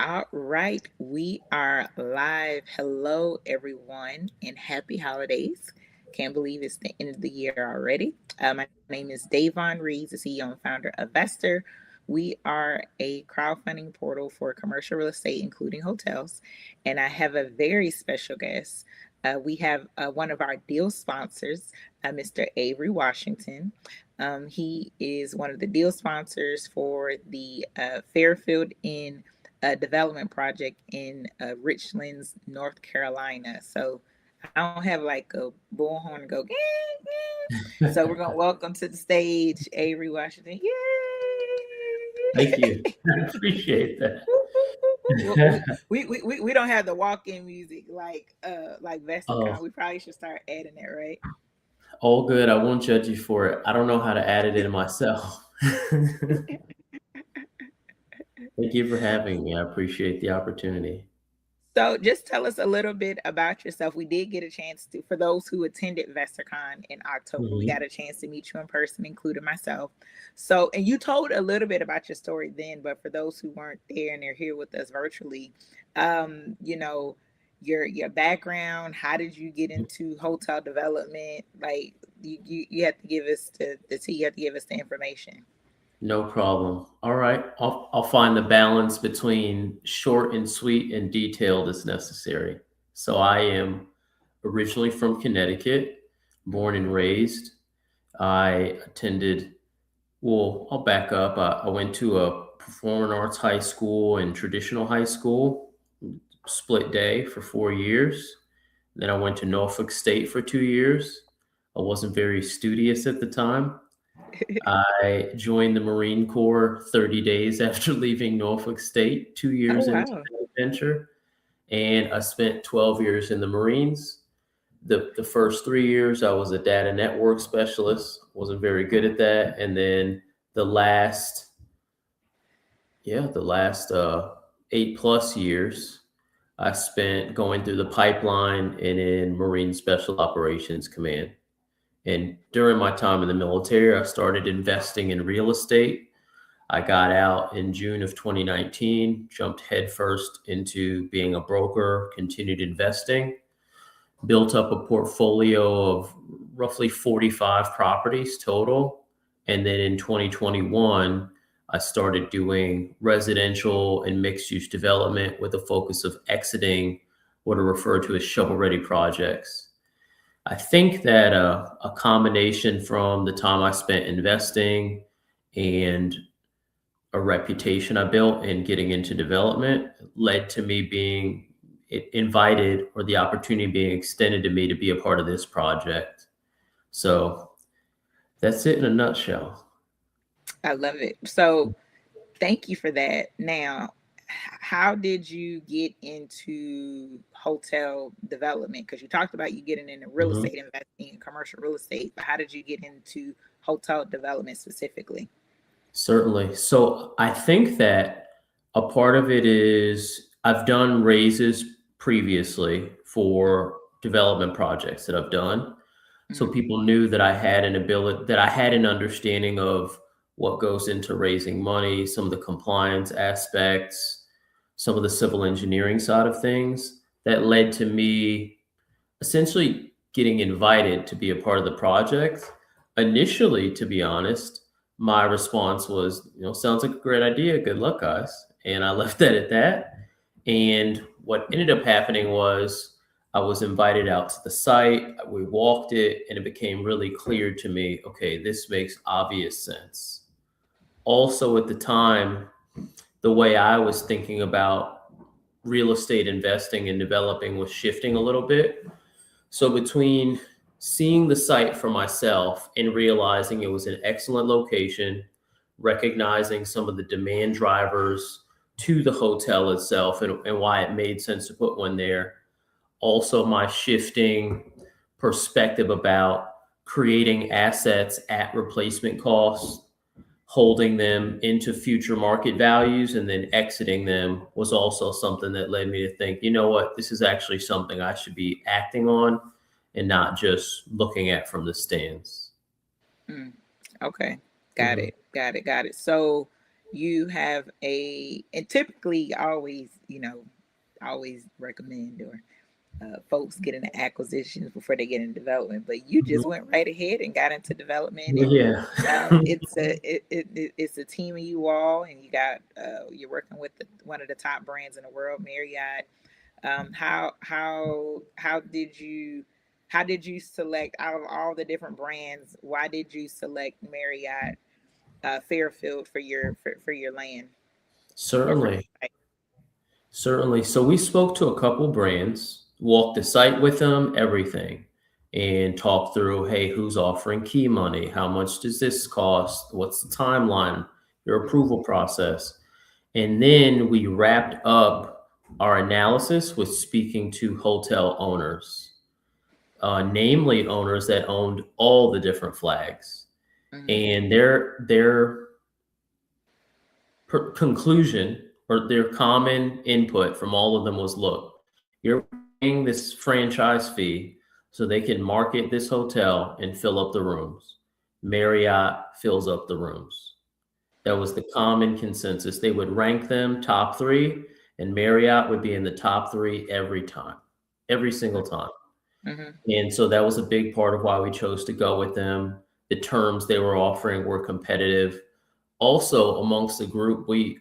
All right, we are live. Hello, everyone, and happy holidays. Can't believe it's the end of the year already. My name is Davonne Reaves, the CEO and founder of Vesterr. We are a crowdfunding portal for commercial real estate, including hotels. And I have a very special guest. We have one of our deal sponsors, Mr. Avery Washington. He is one of the deal sponsors for the Fairfield Inn development project in Richlands, North Carolina. So I don't have like a bullhorn to go. So we're gonna welcome to the stage Avery Washington. Thank you. Yay! I appreciate that. We don't have the walk-in music like VesterCon. Oh, We probably should start adding it, right? all good. I won't judge you for it. I don't know how to add it in myself. Thank you for having me. I appreciate the opportunity. So just tell us a little bit about yourself. We did get a chance to, for those who attended VesterCon in October, we got Mhm. a chance to meet you in person, including myself. So, and you told a little bit about your story then, but for those who weren't there and they're here with us virtually, you know, your background, how did you get into hotel development? Like you have to give us the tea, you have to give us the information. No problem. All right. I'll find the balance between short and sweet and detailed as necessary. So I am originally from Connecticut, born and Hmm. raised. I attended Well, I'll back up. I went to a performing arts high school and traditional high school, split day for 4 years. Then I went to Norfolk State for 2 years. I wasn't very studious at the time. I joined the Marine Corps 30 days after leaving Norfolk State, two Oh years into wow. the adventure. And I spent 12 years in the Marines. The first 3 years, I was a data network specialist, wasn't very good at that. And then the last the last 8 plus years I spent going through the pipeline and in Marine Special Operations Command. And during my time in the military, I started investing in real estate. I got out in June of 2019, jumped headfirst into being a broker, continued investing, built up a portfolio of roughly 45 properties total. And then in 2021, I started doing residential and mixed use development with a focus of exiting what are referred to as shovel ready projects. I think that a combination from the time I spent investing and a reputation I built in getting into development led to me being invited, or the opportunity being extended to me to be a part of this project. So that's it in a nutshell. I love it. So thank you for that. Now, how did you get into hotel development? Because you talked about you getting into real Mhm. estate investing and commercial real estate, but how did you get into hotel development specifically? Certainly. So I think that a part of it is I've done raises previously for development projects that I've done. So Hmm. people knew that I had an understanding of what goes into raising money, some of the compliance aspects, some of the civil engineering side of things that led to me essentially getting invited to be a part of the project. Initially, to be honest, my response was, sounds like a great idea. Good luck, guys. And I left that at that. And what ended up happening was I was invited out to the site. We walked it, and it became really clear to me, okay, this makes obvious sense. Also, at the time, the way I was thinking about real estate investing and developing was shifting a little bit. So between seeing the site for myself and realizing it was an excellent location, recognizing some of the demand drivers to the hotel itself, and why it made sense to put one there, also my shifting perspective about creating assets at replacement costs, holding them into future market values, and then exiting them was also something that led me to think, you know what, this is actually something I should be acting on and not just looking at from the stands. Mm. Okay, got Mhm. it, got it, got it. So you have and typically always, always recommend or folks get into acquisitions before they get in development, but you just went right ahead and got into development, and Yeah. it's a team of you all, and you're working with one of the top brands in the world, Marriott. How did you select out of all the different brands? Why did you select Marriott Fairfield for your land or for Certainly. your site? Certainly. So we spoke to a couple brands, walked the site with them, everything, and talked through, hey, who's offering key money? How much does this cost? What's the timeline? Your approval process. And then we wrapped up our analysis with speaking to hotel owners, namely owners that owned all the different flags. Mm-hmm. And their conclusion or their common input from all of them was, look, you're paying this franchise fee so they can market this hotel and fill up the rooms. Marriott fills up the rooms. That was the common consensus. They would rank them top three, and Marriott would be in the top three every time, every single time. Mm-hmm. And so that was a big part of why we chose to go with them. The terms they were offering were competitive. Also, amongst the group, we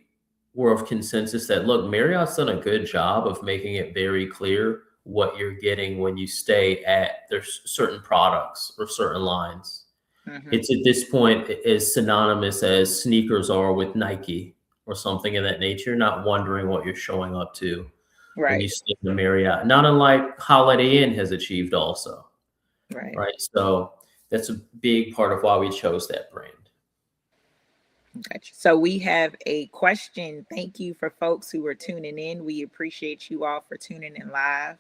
were of consensus that, look, Marriott's done a good job of making it very clear what you're getting when you stay at their certain products or certain lines. Mm-hmm. It's at this point as synonymous as sneakers are with Nike or something of that nature, not wondering what you're showing up to when you Right. stay in the Marriott. Not unlike Holiday Inn has achieved also, Right. right? So that's a big part of why we chose that brand. Gotcha. So we have a question. Thank you for folks who are tuning in. We appreciate you all for tuning in live.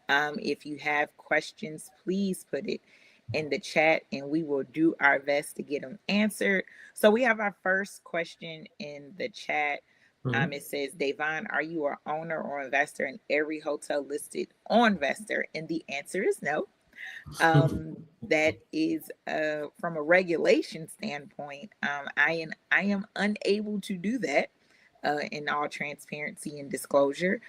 If you have questions, please put it in the chat and we will do our best to get them answered. So we have our first question in the chat. Mhm. It says, Davonne, are you an owner or investor in every hotel listed on Vesterr? And the answer is no. That is from a regulation standpoint. I am unable to do that in all transparency and disclosure,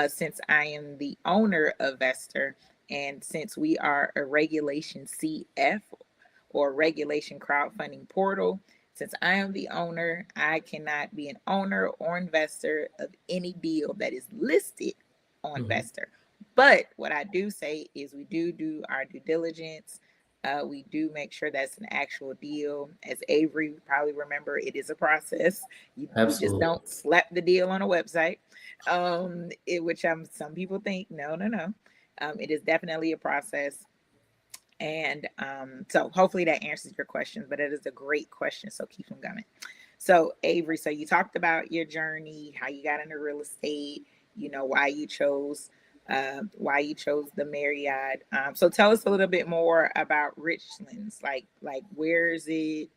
since I am the owner of Vesterr, and since we are a regulation CF or regulation crowdfunding portal. Since I am the owner, I cannot be an owner or investor of any deal that is listed on Mhm. Vesterr. But what I do say is we do our due diligence. We do make sure that's an actual deal. As Avery probably remember, it is a process. We just Absolutely. don't slap the deal on a website, which some people think no. It is definitely a process. And so hopefully that answers your questions, but it is a great question. So keep them coming. So Avery, so you talked about your journey, how you got into real estate, why you chose the Marriott. So tell us a little bit more about Richlands. Like where is it?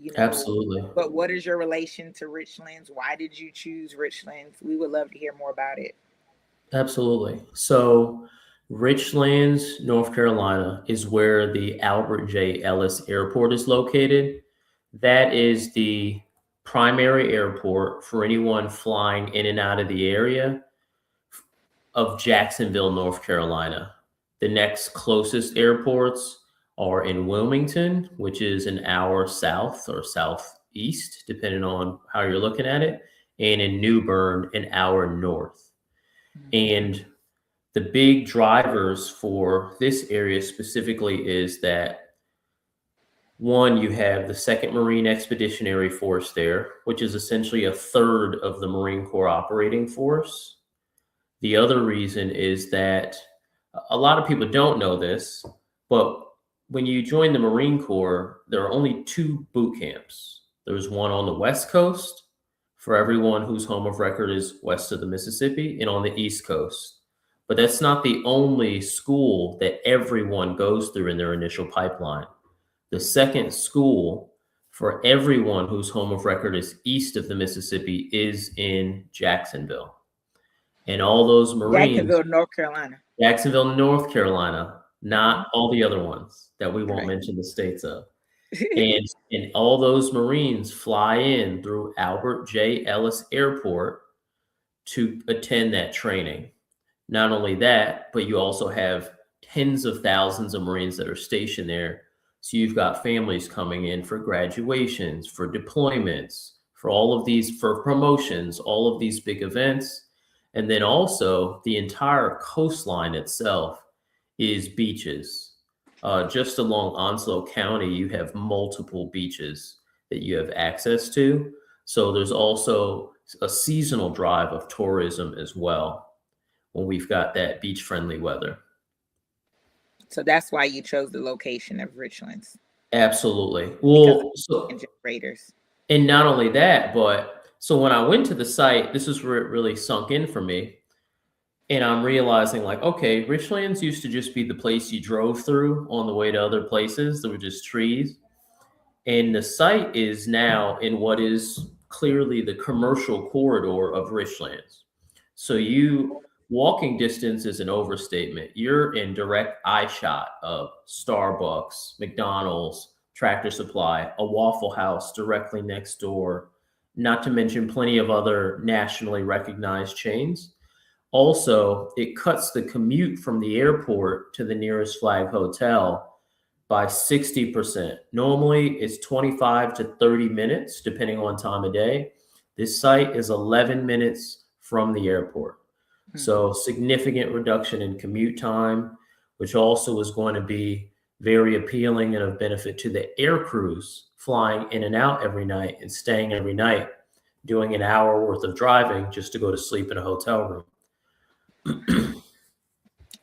You know, Absolutely. what is your relation to Richlands? Why did you choose Richlands? We would love to hear more about it. Absolutely. So, Richlands, North Carolina, is where the Albert J. Ellis Airport is located. That is the primary airport for anyone flying in and out of the area of Jacksonville, North Carolina. The next closest airports are in Wilmington, which is an hour south or southeast, depending on how you're looking at it, and in New Bern, an hour north. Mhm. And the big drivers for this area specifically is that one, you have the Second Marine Expeditionary Force there, which is essentially a third of the Marine Corps operating force. The other reason is that a lot of people don't know this, but when you join the Marine Corps, there are only two boot camps. There's one on the West Coast for everyone whose home of record is west of the Mississippi, and on the East Coast. But that's not the only school that everyone goes through in their initial pipeline. The second school for everyone whose home of record is east of the Mississippi is in Jacksonville. And all those Marines, Jacksonville, North Carolina. Jacksonville, North Carolina, Hmm. not all the other ones that we won't Right. mention the states of. And all those Marines fly in through Albert J. Ellis Airport to attend that training. Not only that, but you also have tens of thousands of Marines that are stationed there. So you've got families coming in for graduations, for deployments, for all of these, for promotions, all of these big events. And then also the entire coastline itself is beaches. Just along Onslow County, you have multiple beaches that you have access to. So there's also a seasonal drive of tourism as well when we've got that beach friendly weather. So that's why you chose the location of Richlands, Absolutely. because of Well, the so, generators. and not only that, but so when I went to the site, this is where it really sunk in for me. And I'm realizing, like, okay, Richlands used to just be the place you drove through on the way to other places. There were just trees. And the site is now in what is clearly the commercial corridor of Richlands. So you walking distance is an overstatement. You're in direct eye shot of Starbucks, McDonald's, Tractor Supply, a Waffle House directly next door, not to mention plenty of other nationally recognized chains. Also, it cuts the commute from the airport to the nearest flag hotel by 60%. Normally, it's 25 to 30 minutes, depending on time of day. This site is 11 minutes from the airport. Mm-hmm. So, significant reduction in commute time, which also is going to be very appealing and of benefit to the air crews flying in and out every night and staying every night, doing an hour worth of driving just to go to sleep in a hotel room.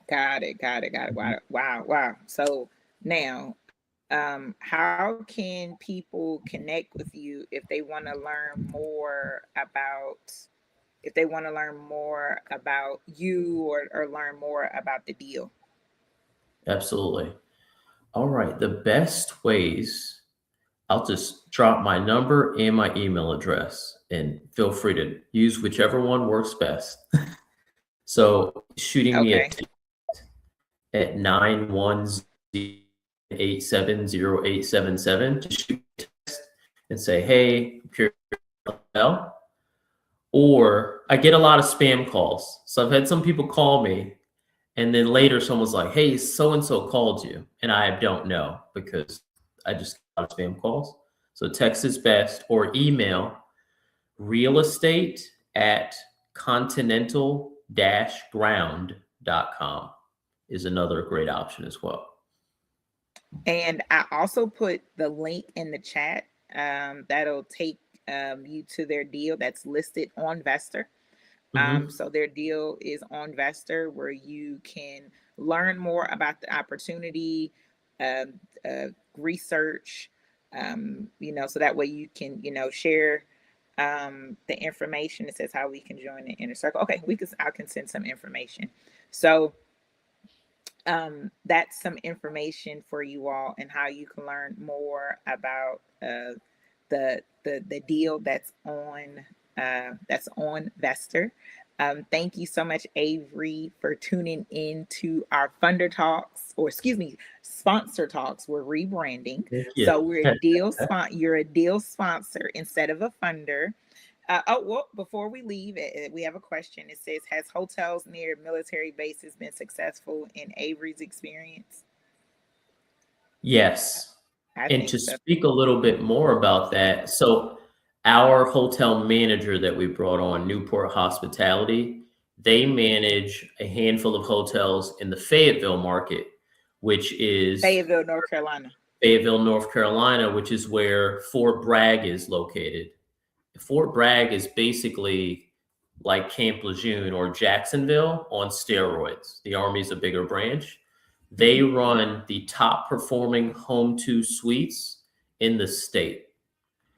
Got it. Got it. Got it. Mhm. Wow. Wow. Wow. So now, how can people connect with you if they want to learn more about you, or learn more about the deal? Absolutely. All right. The best ways, I'll just drop my number and my email address and feel free to use whichever one works best. So shooting me a Okay. text at 910-870-877 to shoot me a text and say, hey, I'm curious about Bell. Or I get a lot of spam calls. So I've had some people call me and then later someone's like, hey, so and so called you. And I don't know because I just got a lot of spam calls. So text is best or email real estate at continental-ground.com is another great option as well. And I also put the link in the chat, that'll take you to their deal that's listed on Vesterr. Hmm. So their deal is on Vesterr, where you can learn more about the opportunity, research, so that way you can, share the information. It says how we can join the inner circle. Okay, I can send some information. So that's some information for you all, and how you can learn more about the deal that's on Vesterr. Thank you so much, Avery, for tuning in to our Funder Talks, or excuse me, Sponsor Talks. We're rebranding, Thank you. so you're a deal sponsor instead of a funder. Oh, well, before we leave, we have a question. It says, has hotels near military bases been successful in Avery's experience? Yes. I And think to so. speak a little bit more about that, so our hotel manager that we brought on, Newport Hospitality, they manage a handful of hotels in the Fayetteville market, which is Fayetteville, North Carolina. Fayetteville, North Carolina, which is where Fort Bragg is located. Fort Bragg is basically like Camp Lejeune or Jacksonville on steroids. The Army's a bigger branch. They Hmm. run the top performing home to suites in the state.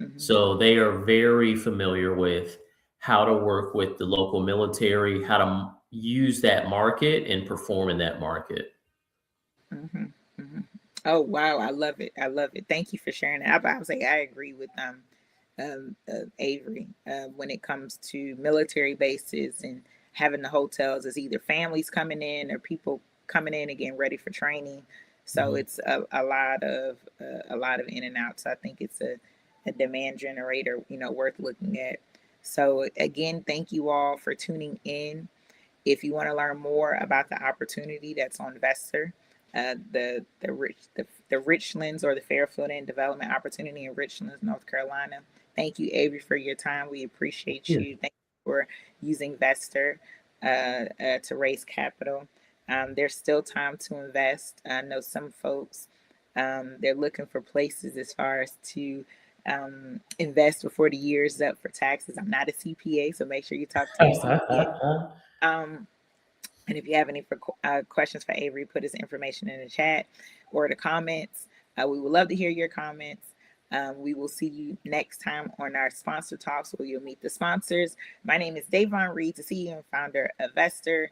Hmm. So they are very familiar with how to work with the local military, how to use that market and perform in that market. Hmm. Hmm. Oh wow, I love it. I love it. Thank you for sharing that. I would say I agree with Avery, when it comes to military bases and having the hotels as either families coming in or people coming in and getting ready for training. So Mhm. it's a lot of in and outs. So I think it's a demand generator, worth looking at. So again, thank you all for tuning in. If you want to learn more about the opportunity that's on Vesterr, the Richlands or the Fairfield Inn development opportunity in Richlands, North Carolina. Thank you, Avery, for your time. We appreciate Yeah. you. Thank you for using Vesterr to raise capital. There's still time to invest. I know some folks they're looking for places as far as to invest before the year is up for taxes. I'm not a CPA, so make sure you talk to your CPA. Um, and if you have any questions for Avery, put his information in the chat or the comments. We would love to hear your comments. We will see you next time on our sponsor talks where you'll meet the sponsors. My name is Davonne Reaves, the CEO and founder of Vesterr.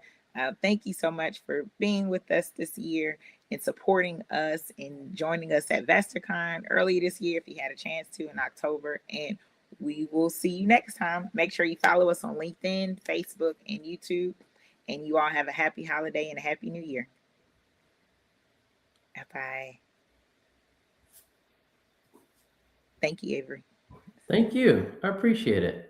Thank you so much for being with us this year and supporting us and joining us at VesterCon earlier this year if you had a chance to in October. And we will see you next time. Make sure you follow us on LinkedIn, Facebook, and YouTube. And you all have a happy holiday and a happy new year. Bye. Thank you, Avery. Thank you. I appreciate it.